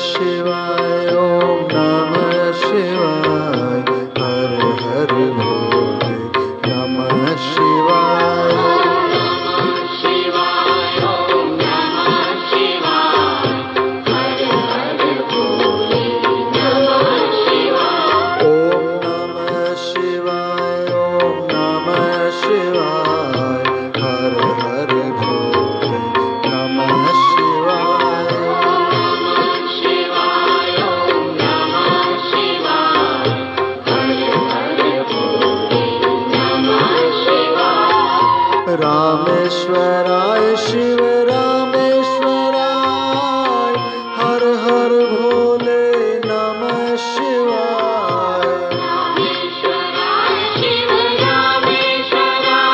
शिवाय ओम नमः शिवाय हर हर भोले नमः शिवाय ओम नमः शिवाय हर हर भोले नमः शिवाय ओम नमः शिवाय ओम नमः शिवाय हर हर भोले नमः शिवाय ओम नमः शिवाय हर हर भोले नमः शिवाय रामेश्वराय शिव रामेश्वराय हर हर भोले नमः शिवाय रामेश्वराय शिव रामेश्वराय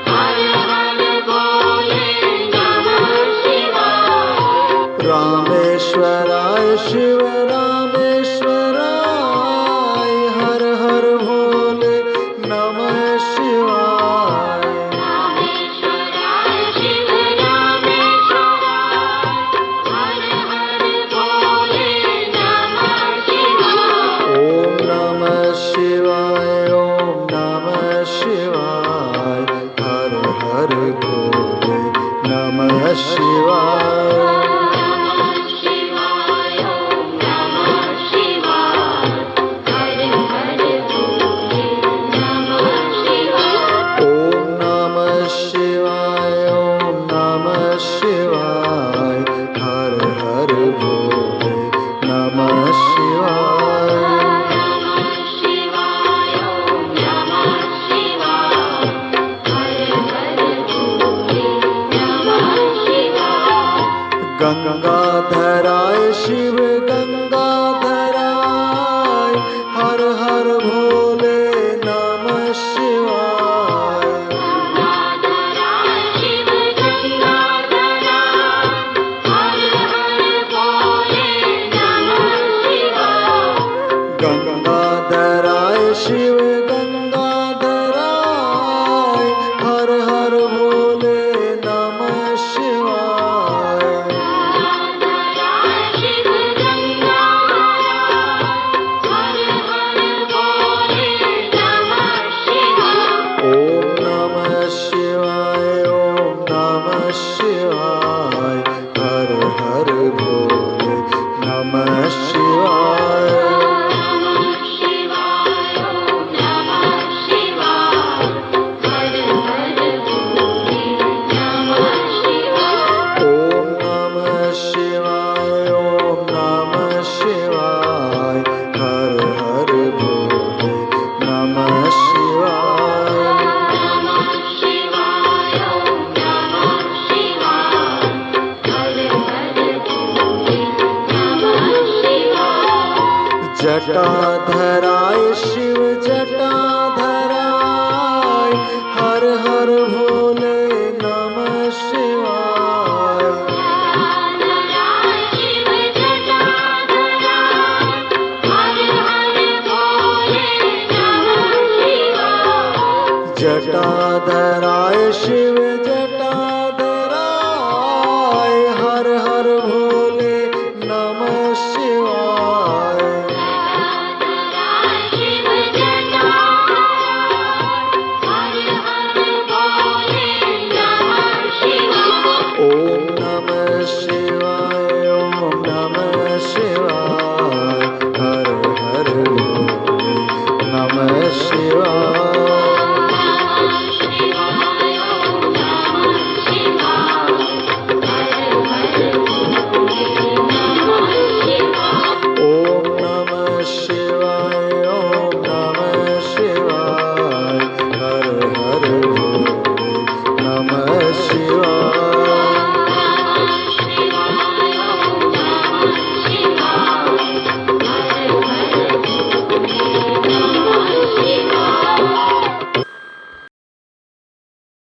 हर हर भोले नमः शिवाय रामेश्वराय शिव रामेश्वराय हर हर भोले नमः शिवाय रामेश्वराय शिव रामेश्वराय हर हर भोले नमः शिवाय ओम नमः शिवाय ओम नमः शिवाय हर हर भोले नमः शिवाय ओम नमः शिवाय हर हर भोले नमः शिवाय ओम नमः शिवाय ओम नमः शिवाय हर हर भोले नमः शिवाय ओम नमः शिवाय हर हर भोले नमः शिवाय गंगाधराय शिव गंगाधराय हर हर भोले नमः शिवाय गंगाधराय शिव गंगाधराय हर हर भोले नमः शिवाय गंगाधराय शिव गंगाधराय हर हर भोले नमः शिवाय गंगाधराय शिव गंगाधराय हर हर भोले नमः शिवाय ओम नमः शिवाय ओम नमः शिवाय हर हर भोले नमः शिवाय ओम नमः शिवाय हर हर भोले नमः शिवाय ओम नमः शिवाय ओम नमः शिवाय हर हर भोले नमः शिवाय ओम नमः शिवाय हर हर भोले नमः शिवाय जटाधराय शिव जटाधराय हर हर भोले नमः शिवाय जटाधराय शिव जटाधराय हर हर भोले नमः शिवाय जटाधराय शिव जटाधराय हर हर भोले